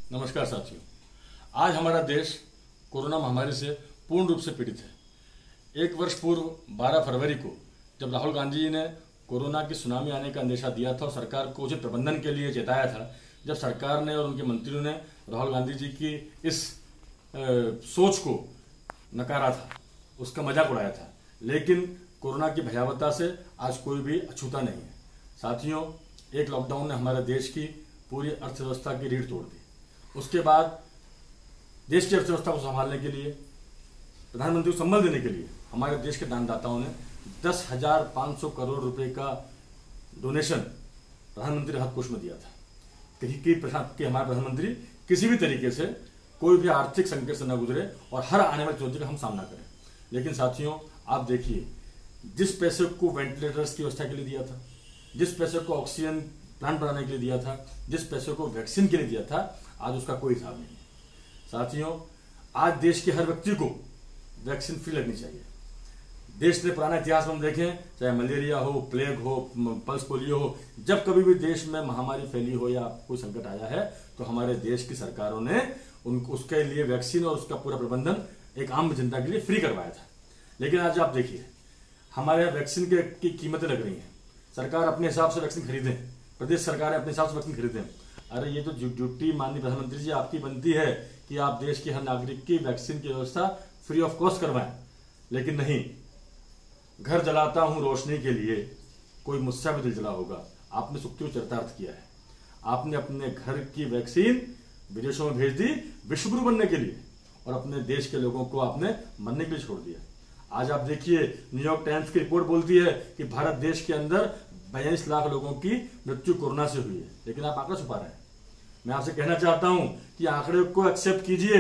नमस्कार साथियों, आज हमारा देश कोरोना महामारी से पूर्ण रूप से पीड़ित है। एक वर्ष पूर्व 12 फरवरी को जब राहुल गांधी जी ने कोरोना की सुनामी आने का अंदेशा दिया था और सरकार को उचित प्रबंधन के लिए चेताया था, जब सरकार ने और उनके मंत्रियों ने राहुल गांधी जी की इस सोच को नकारा था, उसका मजाक उड़ाया था, लेकिन कोरोना की भयावहता से आज कोई भी अछूता नहीं है। साथियों, एक लॉकडाउन ने हमारे देश की पूरी अर्थव्यवस्था की रीढ़ तोड़ दी। उसके बाद देश की अर्थव्यवस्था को संभालने के लिए, प्रधानमंत्री को संबल देने के लिए हमारे देश के दानदाताओं ने 10,500 करोड़ रुपए का डोनेशन प्रधानमंत्री राहत कोष में दिया था कि हमारे प्रधानमंत्री किसी भी तरीके से कोई भी आर्थिक संकट से न गुजरे और हर आने वाली चुनौती का हम सामना करें। लेकिन साथियों, आप देखिए, जिस पैसे को वेंटिलेटर्स की व्यवस्था के लिए दिया था, जिस पैसे को ऑक्सीजन प्लांट बनाने के लिए दिया था, जिस पैसे को वैक्सीन के लिए दिया था, आज उसका कोई हिसाब नहीं है। साथियों, आज देश के हर व्यक्ति को वैक्सीन फ्री लगनी चाहिए। देश ने पुराना इतिहास में हम देखें, चाहे मलेरिया हो, प्लेग हो, पल्स पोलियो हो, जब कभी भी देश में महामारी फैली हो या कोई संकट आया है तो हमारे देश की सरकारों ने उसके लिए वैक्सीन और उसका पूरा प्रबंधन एक आम जनता के लिए फ्री करवाया था। लेकिन आज आप देखिए, हमारे यहाँ वैक्सीन की कीमतें लग रही हैं। सरकार अपने हिसाब से वैक्सीन खरीदे, प्रदेश सरकारें अपने हिसाब से वैक्सीन खरीदें। अरे ये तो ड्यूटी माननीय प्रधानमंत्री जी आपकी बनती है कि आप देश के हर नागरिक की वैक्सीन की व्यवस्था फ्री ऑफ कॉस्ट करवाएं, लेकिन नहीं। घर जलाता हूं रोशनी के लिए, कोई मुझसे भी दिल जला होगा। आपने सुक्ति को चरितार्थ किया है। आपने अपने घर की वैक्सीन विदेशों में भेज दी विश्वगुरु बनने के लिए, और अपने देश के लोगों को आपने मरने के लिए छोड़ दिया। आज आप देखिए, न्यूयॉर्क टाइम्स की रिपोर्ट बोलती है कि भारत देश के अंदर 42 लाख लोगों की मृत्यु कोरोना से हुई है, लेकिन आप आंकड़ा छुपा रहे हैं। मैं आपसे कहना चाहता हूं कि आंकड़े को एक्सेप्ट कीजिए।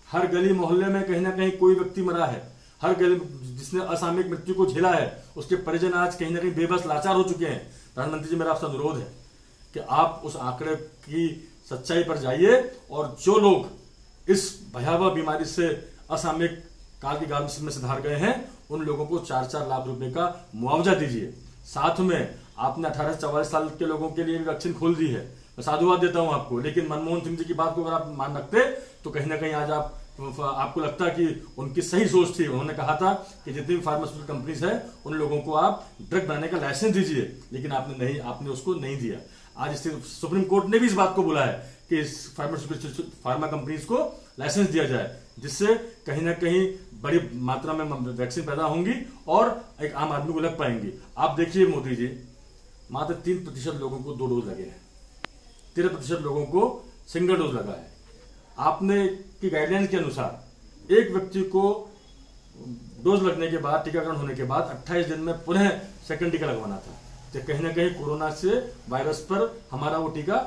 हर गली मोहल्ले में कहीं ना कहीं कोई व्यक्ति मरा है। हर गली जिसने असामयिक मृत्यु को झेला है, उसके परिजन आज कहीं ना कहीं बेबस लाचार हो चुके हैं। प्रधानमंत्री जी, मेरा आपसे अनुरोध है कि आप उस आंकड़े की सच्चाई पर जाइए और जो लोग इस भयावह बीमारी से असामयिक काल की गाल में सुधार गए हैं, उन लोगों को 4-4 लाख रुपए का मुआवजा दीजिए। साथ में आपने 18 से 44 साल के लोगों के लिए भी वैक्सीन खोल दी है। मैं साधुवाद देता हूं आपको, लेकिन मनमोहन सिंह जी की बात को अगर आप मान रखते तो कहीं ना कहीं आज आपको लगता कि उनकी सही सोच थी। उन्होंने कहा था कि जितनी भी फार्मास्यूटिकल कंपनीज है उन लोगों को आप ड्रग बनाने का लाइसेंस दीजिए, लेकिन आपने उसको नहीं दिया। आज सुप्रीम कोर्ट ने भी इस बात को बोला है कि इस फार्मा कंपनीज को लाइसेंस दिया जाए, जिससे कहीं ना कहीं बड़ी मात्रा में वैक्सीन पैदा होंगी और एक आम आदमी को लग पाएंगी। आप देखिए मोदी जी, मात्र 3% लोगों को 2 डोज लगे हैं, 13% लोगों को सिंगल डोज लगा है। आपने की गाइडलाइन के अनुसार एक व्यक्ति को डोज लगने के बाद, टीकाकरण होने के बाद 28 दिन में पुनः सेकंड टीका लगवाना था। तो कहीं ना कहीं कोरोना से वायरस पर हमारा वो टीका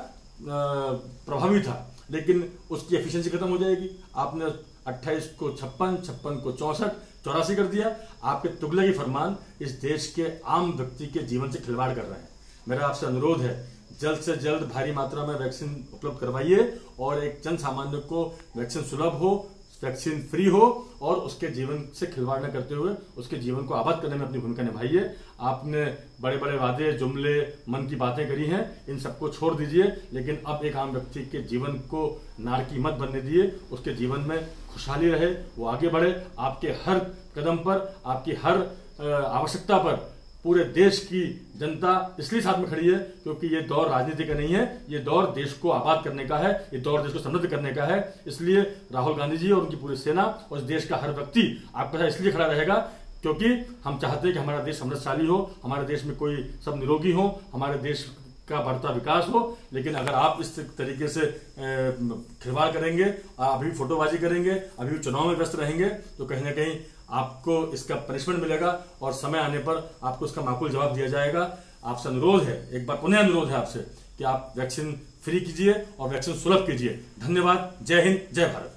प्रभावी था, लेकिन उसकी एफिशिएंसी खत्म हो जाएगी। आपने 28 को 56, 56 को 64, 84 कर दिया। आपके तुगलकी फरमान इस देश के आम व्यक्ति के जीवन से खिलवाड़ कर रहे हैं। मेरा आपसे अनुरोध है, जल्द से जल्द भारी मात्रा में वैक्सीन उपलब्ध करवाइए और एक जन सामान्य को वैक्सीन सुलभ हो, वैक्सीन फ्री हो, और उसके जीवन से खिलवाड़ न करते हुए उसके जीवन को आबाद करने में अपनी भूमिका निभाइए। आपने बड़े बड़े वादे, जुमले, मन की बातें करी हैं, इन सबको छोड़ दीजिए, लेकिन अब एक आम व्यक्ति के जीवन को नारकी मत बनने दिए। उसके जीवन में खुशहाली रहे, वो आगे बढ़े। आपके हर कदम पर, आपकी हर आवश्यकता पर पूरे देश की जनता इसलिए साथ में खड़ी है क्योंकि ये दौर राजनीति का नहीं है, ये दौर देश को आबाद करने का है, ये दौर देश को समृद्ध करने का है। इसलिए राहुल गांधी जी और उनकी पूरी सेना और इस देश का हर व्यक्ति आपके साथ इसलिए खड़ा रहेगा क्योंकि हम चाहते हैं कि हमारा देश समृद्धशाली हो, हमारे देश में कोई सब निरोगी हो, हमारे देश का बढ़ता विकास हो। लेकिन अगर आप इस तरीके से खिलवाड़ करेंगे, अभी फोटोबाजी करेंगे, अभी चुनाव में व्यस्त रहेंगे, तो कहीं ना कहीं आपको इसका पनिशमेंट मिलेगा और समय आने पर आपको इसका माकूल जवाब दिया जाएगा। आपसे अनुरोध है, एक बार पुनः अनुरोध है आपसे कि आप वैक्सीन फ्री कीजिए और वैक्सीन सुलभ कीजिए। धन्यवाद। जय हिंद, जय भारत।